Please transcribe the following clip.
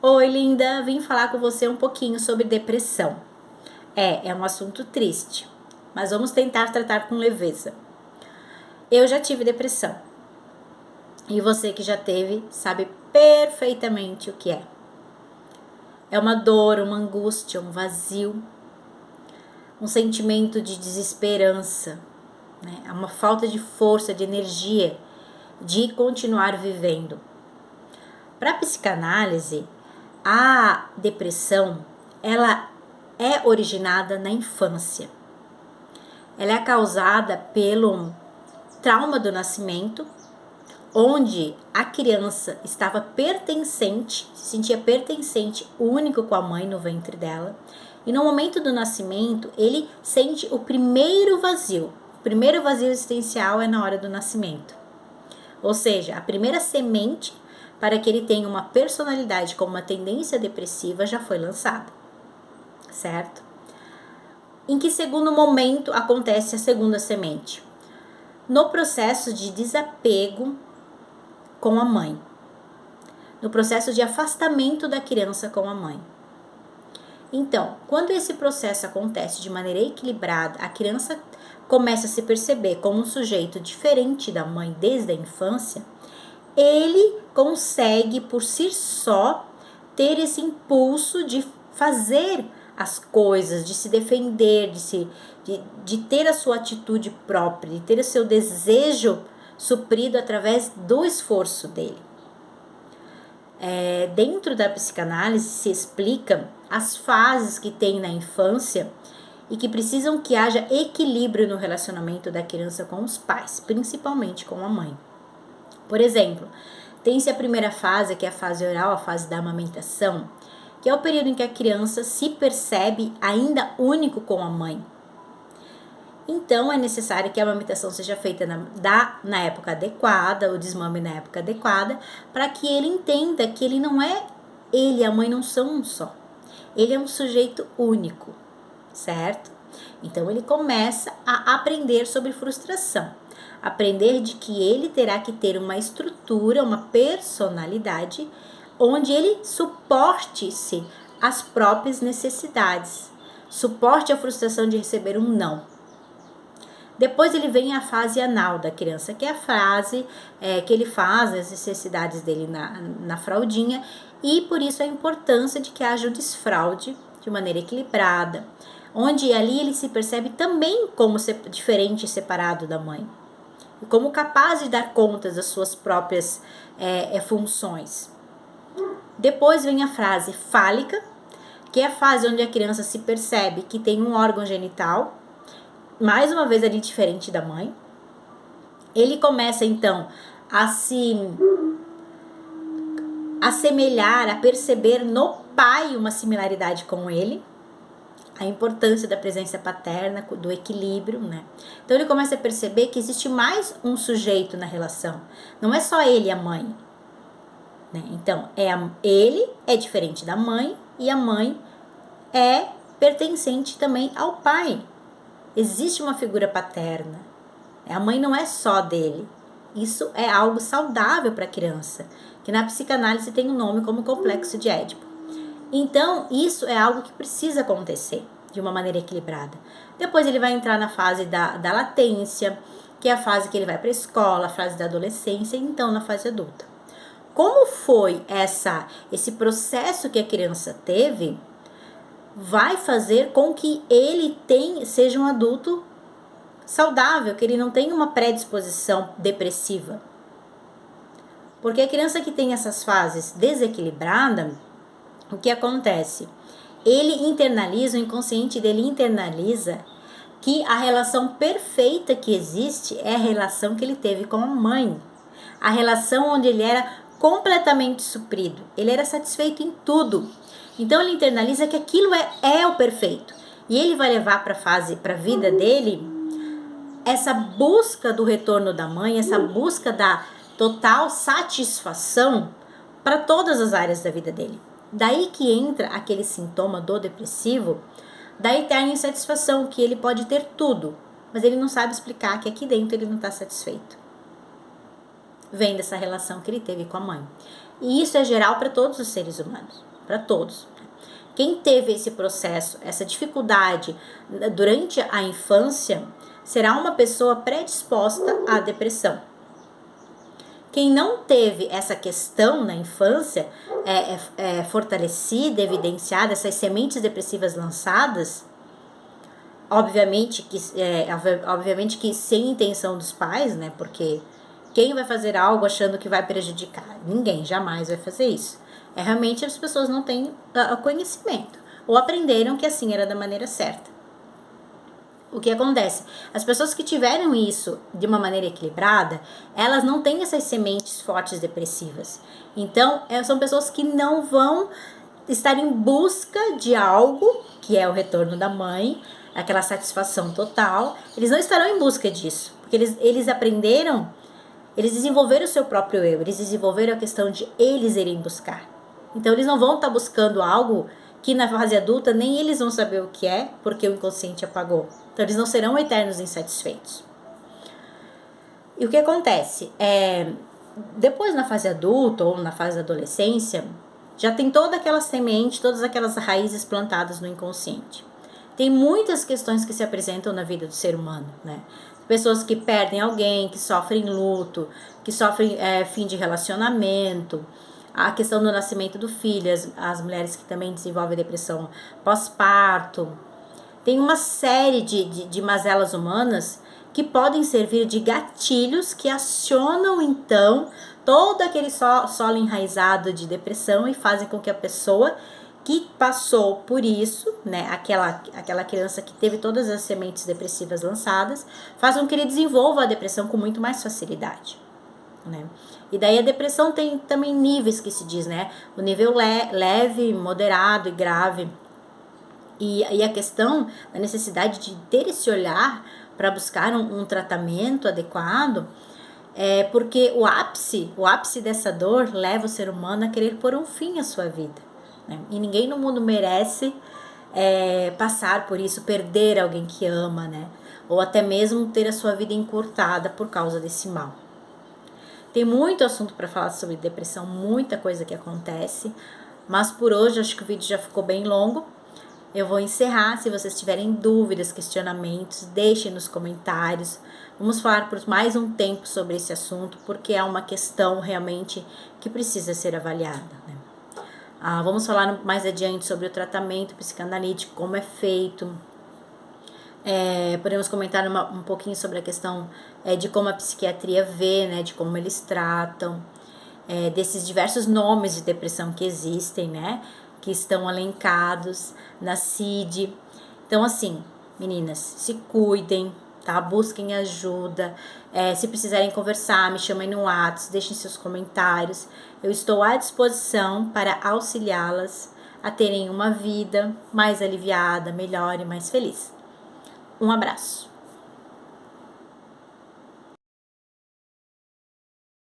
Oi, linda, vim falar com você um pouquinho sobre depressão. É um assunto triste, mas vamos tentar tratar com leveza. Eu já tive depressão. E você que já teve sabe perfeitamente o que é. É uma dor, uma angústia, um vazio, um sentimento de desesperança, né? É uma falta de força, de energia, de continuar vivendo. Para a psicanálise, a depressão, ela é originada na infância. Ela é causada pelo trauma do nascimento, onde a criança estava pertencente, se sentia pertencente, único com a mãe no ventre dela. E no momento do nascimento, ele sente o primeiro vazio. O primeiro vazio existencial é na hora do nascimento. Ou seja, a primeira semente para que ele tenha uma personalidade com uma tendência depressiva já foi lançada, certo? Em que segundo momento acontece a segunda semente? No processo de desapego com a mãe, no processo de afastamento da criança com a mãe. Então, quando esse processo acontece de maneira equilibrada, a criança começa a se perceber como um sujeito diferente da mãe desde a infância, ele consegue por si só ter esse impulso de fazer as coisas, de se defender, de ter a sua atitude própria, de ter o seu desejo suprido através do esforço dele. Dentro da psicanálise se explica as fases que tem na infância e que precisam que haja equilíbrio no relacionamento da criança com os pais, principalmente com a mãe. Por exemplo, tem-se a primeira fase, que é a fase oral, a fase da amamentação, que é o período em que a criança se percebe ainda único com a mãe. Então, é necessário que a amamentação seja feita na época adequada, o desmame na época adequada, para que ele entenda que ele não é, ele e a mãe não são um só. Ele é um sujeito único, certo? Então, ele começa a aprender sobre frustração. Aprender de que ele terá que ter uma estrutura, uma personalidade, onde ele suporte-se as próprias necessidades, suporte a frustração de receber um não. Depois ele vem a fase anal da criança, que é a fase que ele faz as necessidades dele na fraldinha, e por isso a importância de que haja o desfraude de maneira equilibrada, onde ali ele se percebe também como diferente e separado da mãe, e como capaz de dar conta das suas próprias funções. Depois vem a fase fálica, que é a fase onde a criança se percebe que tem um órgão genital, mais uma vez ali diferente da mãe. Ele começa então a se assemelhar, a perceber no pai uma similaridade com ele, a importância da presença paterna, do equilíbrio, né? Então ele começa a perceber que existe mais um sujeito na relação, não é só ele e a mãe, né? Então ele é diferente da mãe e a mãe é pertencente também ao pai. Existe uma figura paterna. A mãe não é só dele. Isso é algo saudável para a criança, que na psicanálise tem um nome como complexo de Édipo. Então, isso é algo que precisa acontecer de uma maneira equilibrada. Depois ele vai entrar na fase da latência, que é a fase que ele vai para a escola, a fase da adolescência, e então na fase adulta. Como foi esse processo que a criança teve, vai fazer com que ele seja um adulto saudável, que ele não tenha uma predisposição depressiva. Porque a criança que tem essas fases desequilibradas, o que acontece? Ele internaliza, o inconsciente dele internaliza que a relação perfeita que existe é a relação que ele teve com a mãe. A relação onde ele era completamente suprido. Ele era satisfeito em tudo. Então ele internaliza que aquilo é o perfeito. E ele vai levar para a vida dele essa busca do retorno da mãe, essa busca da total satisfação para todas as áreas da vida dele. Daí que entra aquele sintoma do depressivo, da eterna insatisfação, que ele pode ter tudo, mas ele não sabe explicar que aqui dentro ele não está satisfeito. Vem dessa relação que ele teve com a mãe. E isso é geral para todos os seres humanos, para todos. Quem teve esse processo, essa dificuldade durante a infância, será uma pessoa predisposta à depressão. Quem não teve essa questão na infância fortalecida, evidenciada, essas sementes depressivas lançadas, obviamente que sem intenção dos pais, né? Porque quem vai fazer algo achando que vai prejudicar? Ninguém, jamais vai fazer isso. Realmente as pessoas não têm conhecimento ou aprenderam que assim era da maneira certa. O que acontece? As pessoas que tiveram isso de uma maneira equilibrada, elas não têm essas sementes fortes depressivas. Então, são pessoas que não vão estar em busca de algo, que é o retorno da mãe, aquela satisfação total. Eles não estarão em busca disso, porque eles aprenderam, eles desenvolveram o seu próprio eu, eles desenvolveram a questão de eles irem buscar. Então, eles não vão estar buscando algo que na fase adulta nem eles vão saber o que é, porque o inconsciente apagou. Então, eles não serão eternos insatisfeitos. E o que acontece? Depois, na fase adulta ou na fase da adolescência, já tem toda aquela semente, todas aquelas raízes plantadas no inconsciente. Tem muitas questões que se apresentam na vida do ser humano, né? Pessoas que perdem alguém, que sofrem luto, que sofrem fim de relacionamento, a questão do nascimento do filho, as mulheres que também desenvolvem depressão pós-parto. Tem uma série de mazelas humanas que podem servir de gatilhos que acionam, então, todo aquele solo enraizado de depressão e fazem com que a pessoa que passou por isso, né, aquela criança que teve todas as sementes depressivas lançadas, faz com que ele desenvolva a depressão com muito mais facilidade, né? E daí a depressão tem também níveis que se diz, né? O nível leve, moderado e grave. E a questão da necessidade de ter esse olhar para buscar um tratamento adequado é porque o ápice dessa dor leva o ser humano a querer pôr um fim à sua vida, né? E ninguém no mundo merece passar por isso, perder alguém que ama, né? Ou até mesmo ter a sua vida encurtada por causa desse mal. Tem muito assunto para falar sobre depressão, muita coisa que acontece, mas por hoje acho que o vídeo já ficou bem longo. Eu vou encerrar. Se vocês tiverem dúvidas, questionamentos, deixem nos comentários. Vamos falar por mais um tempo sobre esse assunto, porque é uma questão realmente que precisa ser avaliada, né? Vamos falar mais adiante sobre o tratamento psicanalítico, como é feito. Podemos comentar um pouquinho sobre a questão de como a psiquiatria vê, né, de como eles tratam, desses diversos nomes de depressão que existem, né, que estão elencados na CID. Então, assim, meninas, se cuidem, tá? Busquem ajuda. Se precisarem conversar, me chamem no WhatsApp, deixem seus comentários. Eu estou à disposição para auxiliá-las a terem uma vida mais aliviada, melhor e mais feliz. Um abraço.